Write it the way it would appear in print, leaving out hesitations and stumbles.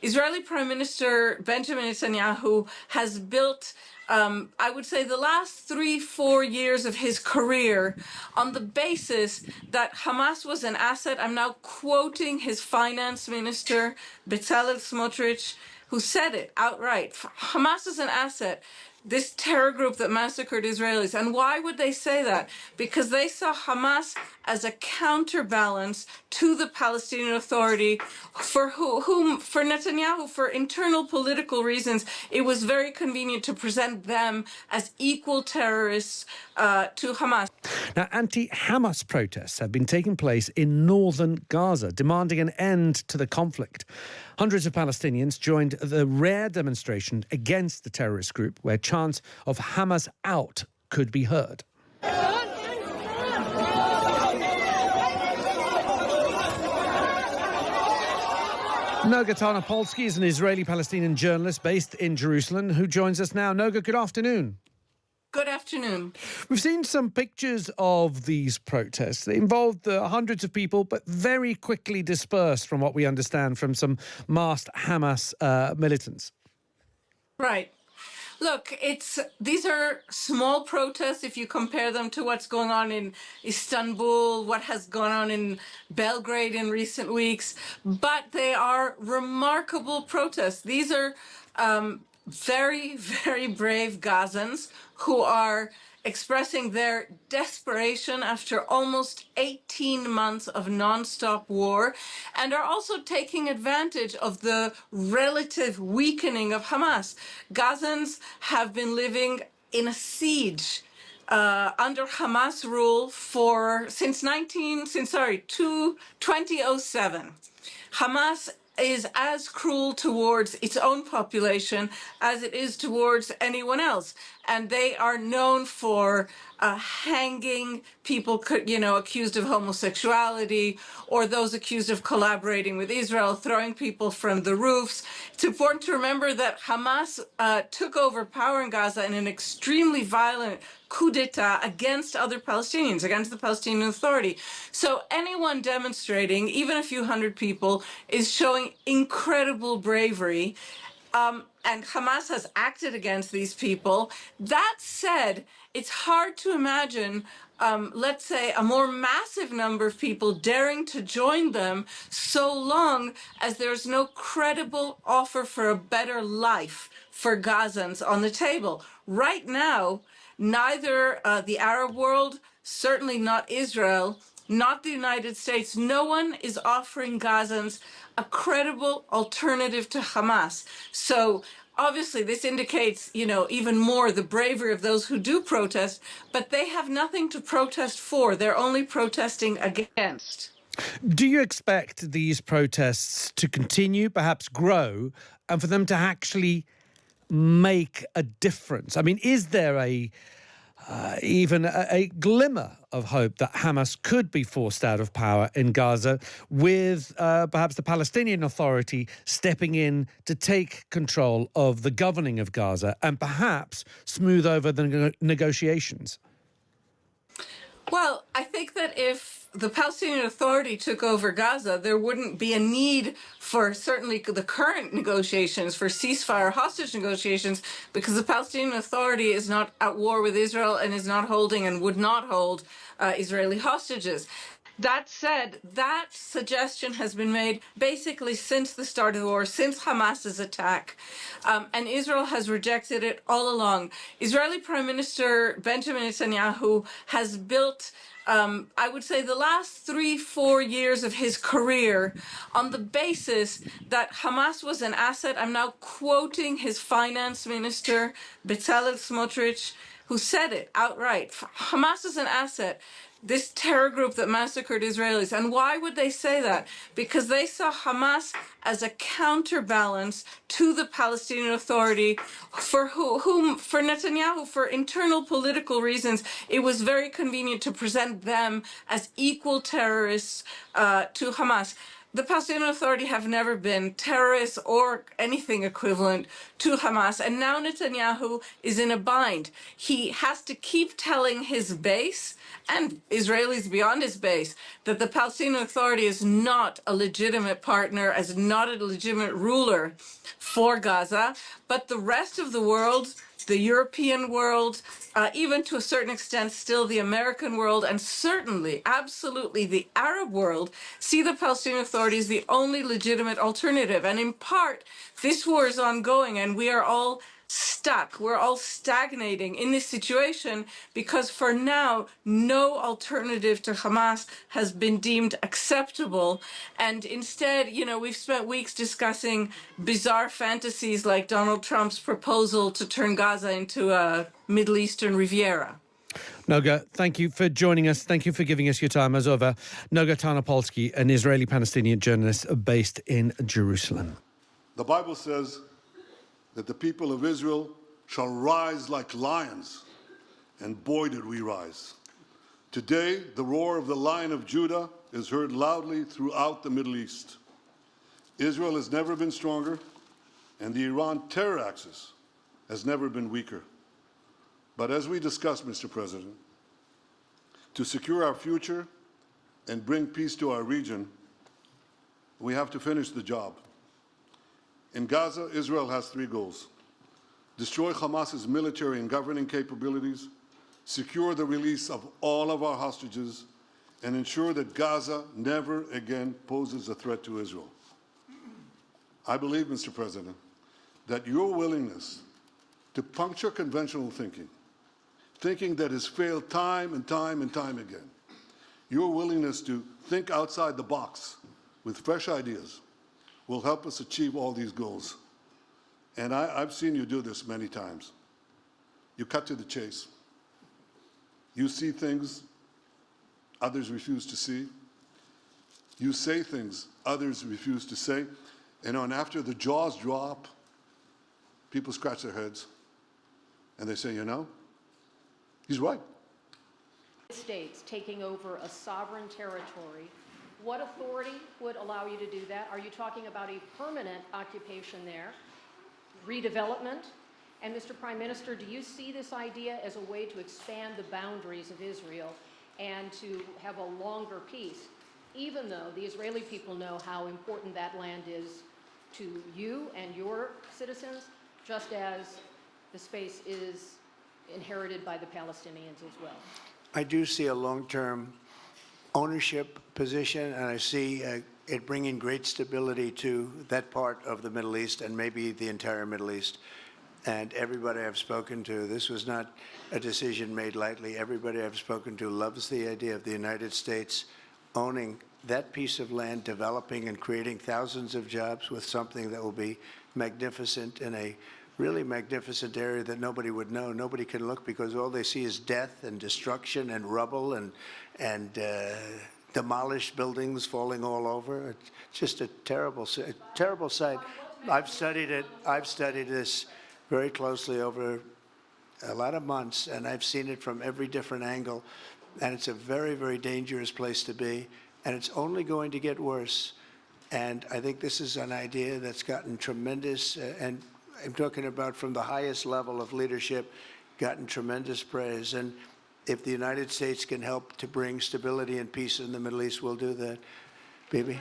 Israeli Prime Minister Benjamin Netanyahu has built, I would say, the last 3-4 years of his career on the basis that Hamas was an asset. I'm now quoting his finance minister, Bezalel Smotrich, who said it outright. Hamas is an asset, this terror group that massacred Israelis. And why would they say that? Because they saw Hamas as a counterbalance to the Palestinian Authority, for for Netanyahu, for internal political reasons, it was very convenient to present them as equal terrorists to Hamas. Now, anti-Hamas protests have been taking place in northern Gaza, demanding an end to the conflict. Hundreds of Palestinians joined the rare demonstration against the terrorist group, where chants of Hamas out could be heard. Noga Tarnopolsky is an Israeli-Palestinian journalist based in Jerusalem who joins us now. Noga, good afternoon. Good afternoon. We've seen some pictures of these protests. They involved hundreds of people, but very quickly dispersed, from what we understand from some masked Hamas militants. Right. Look, these are small protests if you compare them to what's going on in Istanbul, what has gone on in Belgrade in recent weeks, but they are remarkable protests. These are very, very brave Gazans who are expressing their desperation after almost 18 months of nonstop war, and are also taking advantage of the relative weakening of Hamas. Gazans have been living in a siege under Hamas rule since 2007. Hamas is as cruel towards its own population as it is towards anyone else. And they are known for hanging people, accused of homosexuality, or those accused of collaborating with Israel, throwing people from the roofs. It's important to remember that Hamas took over power in Gaza in an extremely violent coup d'etat against other Palestinians, against the Palestinian Authority. So anyone demonstrating, even a few hundred people, is showing incredible bravery. And Hamas has acted against these people. That said, it's hard to imagine, let's say, a more massive number of people daring to join them so long as there's no credible offer for a better life for Gazans on the table. Right now, neither the Arab world, certainly not Israel, not the United States, no one is offering Gazans a credible alternative to Hamas. So obviously this indicates, even more the bravery of those who do protest, but they have nothing to protest for. They're only protesting against. Do you expect these protests to continue, perhaps grow, and for them to actually make a difference? I mean, is there even a glimmer of hope that Hamas could be forced out of power in Gaza, with perhaps the Palestinian Authority stepping in to take control of the governing of Gaza and perhaps smooth over the negotiations? Well, I think that if the Palestinian Authority took over Gaza, there wouldn't be a need for certainly the current negotiations, for ceasefire hostage negotiations, because the Palestinian Authority is not at war with Israel and is not holding and would not hold Israeli hostages. That said, that suggestion has been made basically since the start of the war, since Hamas's attack, and Israel has rejected it all along. Israeli Prime Minister Benjamin Netanyahu has built, I would say, the last 3-4 years of his career on the basis that Hamas was an asset. I'm now quoting his finance minister, Bezalel Smotrich, who said it outright. Hamas is an asset, this terror group that massacred Israelis. And why would they say that? Because they saw Hamas as a counterbalance to the Palestinian Authority, for Netanyahu, for internal political reasons, it was very convenient to present them as equal terrorists to Hamas. The Palestinian Authority have never been terrorists or anything equivalent to Hamas. And now Netanyahu is in a bind. He has to keep telling his base and Israelis beyond his base that the Palestinian Authority is not a legitimate partner, as not a legitimate ruler for Gaza. But the rest of the world, the European world, even to a certain extent, still the American world, and certainly, absolutely, the Arab world, see the Palestinian Authority as the only legitimate alternative. And in part, this war is ongoing, and we are all stuck. We're all stagnating in this situation because for now, no alternative to Hamas has been deemed acceptable. And instead, we've spent weeks discussing bizarre fantasies like Donald Trump's proposal to turn Gaza into a Middle Eastern Riviera. Noga, thank you for joining us. Thank you for giving us your time as over. Noga Tarnopolsky, an Israeli-Palestinian journalist based in Jerusalem. The Bible says that the people of Israel shall rise like lions, and boy did we rise. Today, the roar of the Lion of Judah is heard loudly throughout the Middle East. Israel has never been stronger, and the Iran terror axis has never been weaker. But as we discussed, Mr. President, to secure our future and bring peace to our region, we have to finish the job. In Gaza, Israel has three goals: destroy Hamas's military and governing capabilities, secure the release of all of our hostages, and ensure that Gaza never again poses a threat to Israel. I believe, Mr. President, that your willingness to puncture conventional thinking that has failed time and time and time again, your willingness to think outside the box with fresh ideas will help us achieve all these goals. And I've seen you do this many times. You cut to the chase. You see things others refuse to see. You say things others refuse to say. And after the jaws drop, people scratch their heads and they say, he's right. States taking over a sovereign territory. What authority would allow you to do that? Are you talking about a permanent occupation there, redevelopment? And Mr. Prime Minister, do you see this idea as a way to expand the boundaries of Israel and to have a longer peace, even though the Israeli people know how important that land is to you and your citizens, just as the space is inherited by the Palestinians as well? I do see a long-term ownership position, and I see it bringing great stability to that part of the Middle East and maybe the entire Middle East. And everybody I've spoken to, this was not a decision made lightly. Everybody I've spoken to loves the idea of the United States owning that piece of land, developing and creating thousands of jobs with something that will be magnificent in a really magnificent area that nobody would know. Nobody can look because all they see is death and destruction and rubble and demolished buildings falling all over. It's just a terrible sight. I've studied it. I've studied this very closely over a lot of months, and I've seen it from every different angle. And it's a very, very dangerous place to be, and it's only going to get worse. And I think this is an idea that's gotten tremendous, and I'm talking about from the highest level of leadership, gotten tremendous praise. And if the United States can help to bring stability and peace in the Middle East, we'll do that. Bibi?